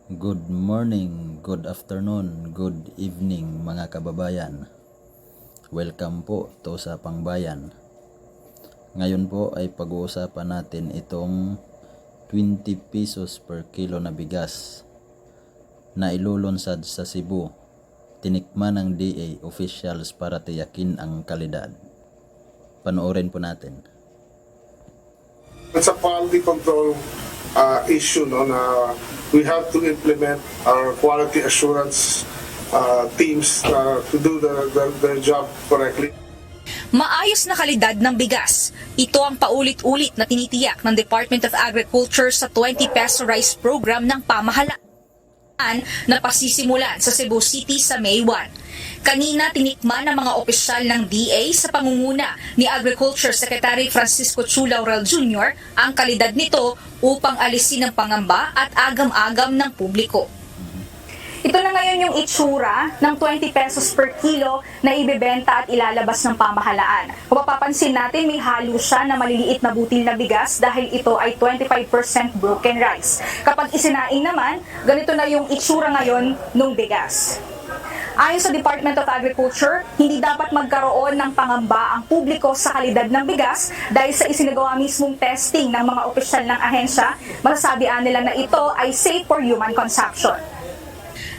Good morning, good afternoon, good evening mga kababayan. Welcome po to sa Pangbayan. Ngayon po ay pag-uusapan natin itong 20 pesos per kilo na bigas na ilulunsad sa Cebu. Tinikman ng DA officials para tiyakin ang kalidad. Panoorin po natin. It's a quality control issue, no, na we have to implement our quality assurance teams to do their job correctly. Maayos na kalidad ng bigas. Ito ang paulit-ulit na tinitiyak ng Department of Agriculture sa 20 peso rice program ng pamahalaan na pasisimulan sa Cebu City sa May 1. Kanina tinikman ng mga opisyal ng DA sa pangunguna ni Agriculture Secretary Francisco Chu Laurel Jr. ang kalidad nito upang alisin ang pangamba at agam-agam ng publiko. Ito na ngayon yung itsura ng 20 pesos per kilo na ibebenta at ilalabas ng pamahalaan. Kung mapapansin natin, may halo siya na maliliit na butil na bigas dahil ito ay 25% broken rice. Kapag isinaing naman, ganito na yung itsura ngayon ng bigas. Ayon sa Department of Agriculture, hindi dapat magkaroon ng pangamba ang publiko sa kalidad ng bigas dahil sa isinagawa mismong testing ng mga opisyal ng ahensya, masasabihan nila na ito ay safe for human consumption.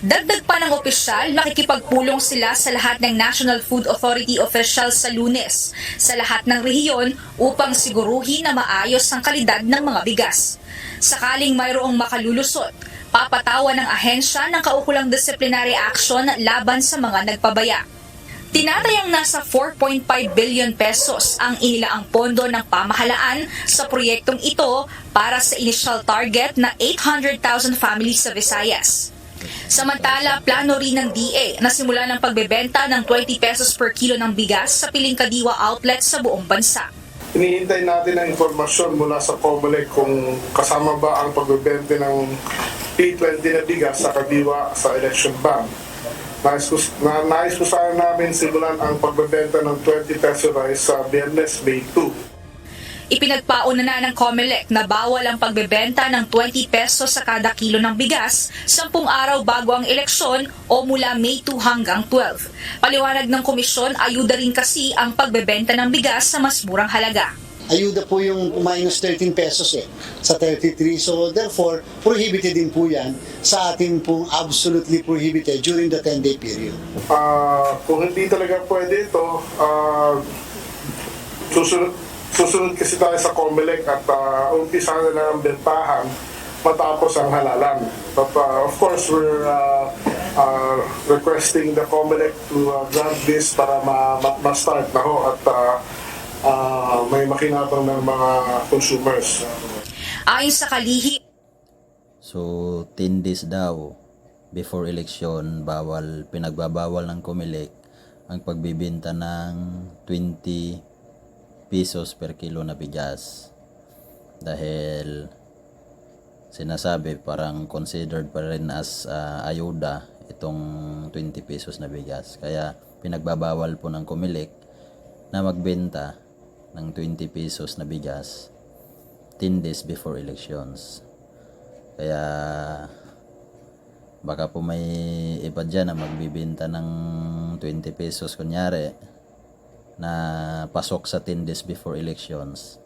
Dagdag pa ng opisyal, nakikipagpulong sila sa lahat ng National Food Authority officials sa Lunes, sa lahat ng rehiyon upang siguruhin na maayos ang kalidad ng mga bigas. Sakaling mayroong makalulusot, papatawan ng ahensya ng kaukulang disciplinary action laban sa mga nagpabaya. Tinatayang nasa 4.5 billion pesos ang inilaang pondo ng pamahalaan sa proyektong ito para sa initial target na 800,000 families sa Visayas. Samantala, plano rin ng DA na simulan ng pagbebenta ng 20 pesos per kilo ng bigas sa piling kadiwa outlet sa buong bansa. Hinihintay natin ang informasyon mula sa COMELEC kung kasama ba ang pagbebenta ng P20 na bigas sa kadiwa sa election ban. Nais ko sana namin simulan ang pagbebenta ng 20 peso rice sa Biyernes, May 2. Ipinagpauna na ng COMELEC na bawal ang pagbebenta ng 20 pesos sa kada kilo ng bigas 10 araw bago ang eleksyon o mula May 2 hanggang 12. Paliwanag ng komisyon, ayuda rin kasi ang pagbebenta ng bigas sa mas murang halaga. Ayuda po yung minus 13 pesos sa 33. So therefore, prohibited din po yan sa ating pong absolutely prohibited during the 10-day period. Kung hindi talaga pwede ito, susunod kasi tayo sa COMELEC at umpisa na lang ang bentahan matapos ang halalan. But of course, we're requesting the COMELEC to grant this para ma-start na ho at may makinabang ng mga consumers. Ayon sa kalihim, So 10 days daw before election, pinagbabawal ng COMELEC ang pagbibenta ng 20 pesos per kilo na bigas dahil sinasabi parang considered pa rin as ayuda itong 20 pesos na bigas, kaya pinagbabawal po ng COMELEC na magbenta ng 20 pesos na bigas 10 days before elections. Kaya baka po may iba dyan na magbibenta ng 20 pesos kunyari na pasok sa 10 days before elections.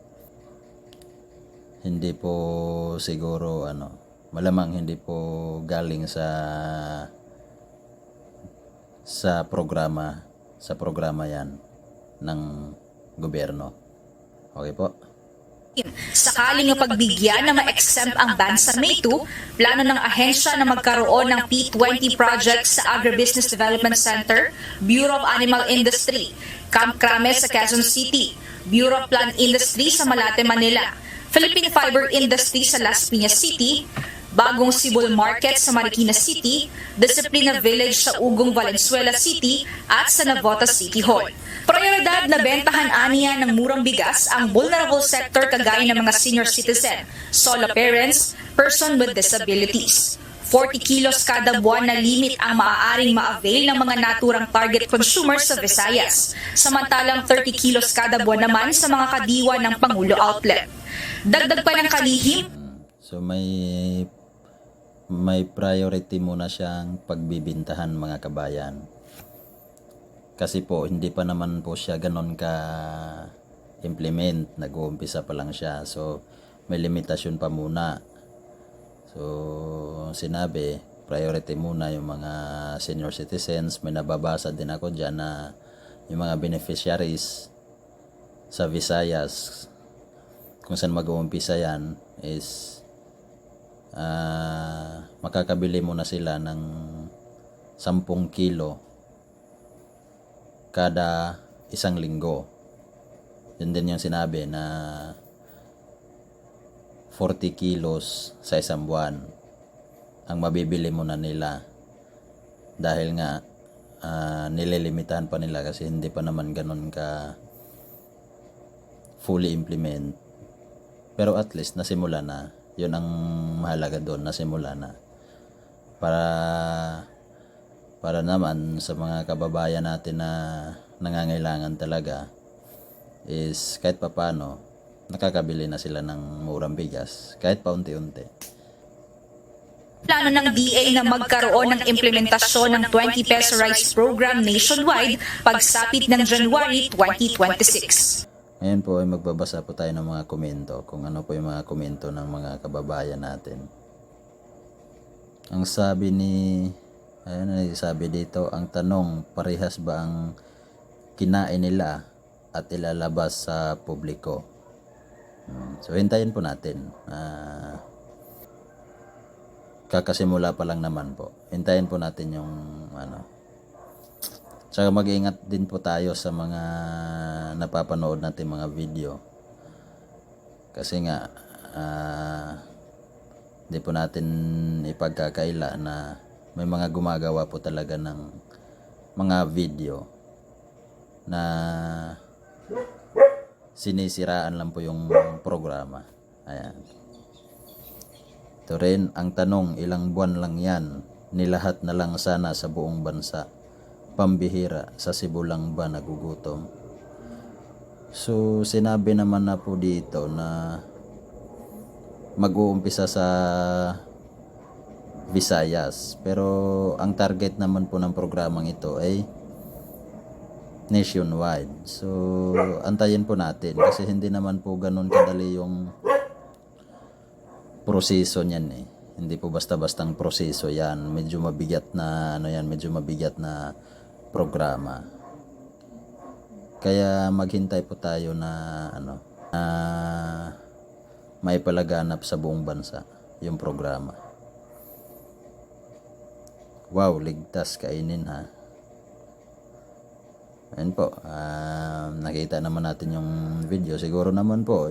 Hindi po siguro malamang hindi po galing sa programa yan ng gobyerno. Okay po. sakaling pagbigyan na ma-exempt ang ban sa May 2, plano ng ahensya na magkaroon ng P20 projects sa Agribusiness Development Center, Bureau of Animal Industry, Camp Krames sa Quezon City, Bureau of Plant Industry sa Malate, Manila, Philippine Fiber Industry sa Las Piñas City, Bagong Sibol Market sa Marikina City, Disciplina Village sa Ugong Valenzuela City at sa Navotas City Hall. Prioridad na bentahan aniya ng murang bigas ang vulnerable sector kagaya ng mga senior citizen, solo parents, person with disabilities. 40 kilos kada buwan na limit ang maaaring ma-avail ng mga naturang target consumers sa Visayas, samantalang 30 kilos kada buwan naman sa mga kadiwa ng Pangulo Outlet. Dagdag pa ng kalihim, So may priority muna siyang pagbibintahan mga kabayan. Kasi po hindi pa naman po siya ganon ka implement, nag-uumpisa pa lang siya. So may limitasyon pa muna. So sinabi, priority muna yung mga senior citizens. May nababasa din ako dyan na yung mga beneficiaries sa Visayas, kung saan mag-uumpisa yan, is makakabili muna sila ng 10 kilo kada isang linggo. Yun din yung sinabi na 40 kilos sa isang buwan ang mabibili muna nila, dahil nga nililimitahan pa nila kasi hindi pa naman ganun ka fully implement. Pero at least nasimula na. Yun ang mahalaga doon, nasimula na. Para naman sa mga kababayan natin na nangangailangan talaga is kahit papano nakakabili na sila ng murang bigas kahit paunti-unti. Plano ng DA na magkaroon ng implementasyon ng 20 peso rice program nationwide pagsapit ng January 2026. Ngayon po ay magbabasa po tayo ng mga komento, kung ano po yung mga komento ng mga kababayan natin. Ang sabi dito, ang tanong, parehas ba ang kinain nila at ilalabas sa publiko? So hintayin po natin. Kakasimula pa lang naman po. Hintayin po natin yung Tsaka mag-iingat din po tayo sa mga napapanood natin mga video. Kasi nga di po natin ipagkakaila na may mga gumagawa po talaga ng mga video na sinisiraan lang po yung programa. Ayan. Ito rin, ang tanong, ilang buwan lang yan? Nilahat na lang sana sa buong bansa. Pambihira, sa Cebu lang ba nagugutom? So sinabi naman na po dito na mag-uumpisa sa Visayas, pero ang target naman po ng programang ito ay nationwide. So antayin po natin kasi hindi naman po ganun kadali yung proseso niyan eh. Hindi po basta-bastang proseso yan. Medyo mabigat na programa. Kaya maghintay po tayo na may palaganap sa buong bansa yung programa. Wow, ligtas kainin ha. Ayan po, nakita naman natin yung video. Siguro naman po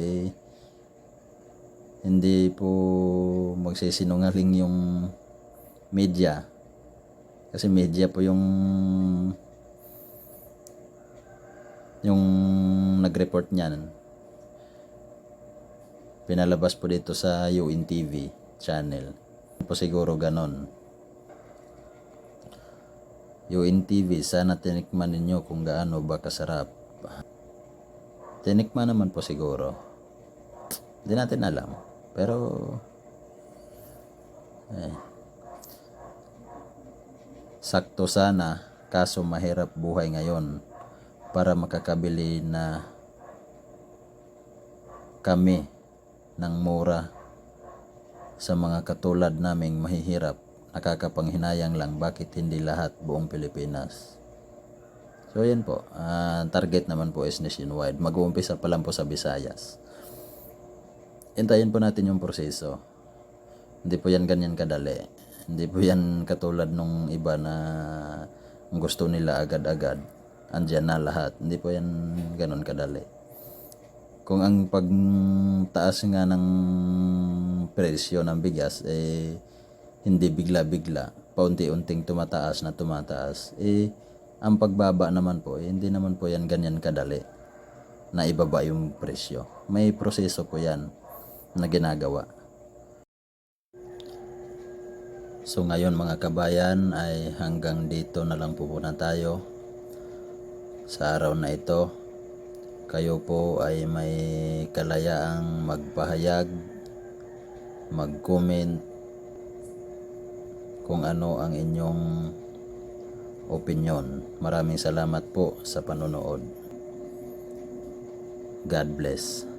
hindi po magsisinungaling yung media. Kasi media po yung nag-report niyan. Pinalabas po dito sa UNTV channel. Po siguro ganon. UNTV, sana tinikman ninyo kung gaano ba kasarap. Tinikman naman po siguro. Hindi natin alam. Pero sakto sana, kaso mahirap buhay ngayon para makakabili na kami ng mura sa mga katulad naming mahihirap. Nakakapanghinayang lang bakit hindi lahat buong Pilipinas. So yan po, target naman po is nationwide. Mag-uumpisa pa lang po sa Visayas. Hintayin po natin yung proseso. Hindi po yan ganyan kadali. Hindi po yan katulad nung iba na gusto nila agad-agad. Andyan na lahat. Hindi po yan ganon kadali. Kung ang pagtaas nga ng presyo ng bigas hindi bigla-bigla, paunti-unting tumataas, ang pagbaba naman po, hindi naman po yan ganyan kadali na ibaba yung presyo. May proseso po yan na ginagawa. So ngayon mga kabayan ay hanggang dito na lang po muna tayo sa araw na ito. Kayo po ay may kalayaang magpahayag, mag-comment, kung ano ang inyong opinion. Maraming salamat po sa panonood. God bless.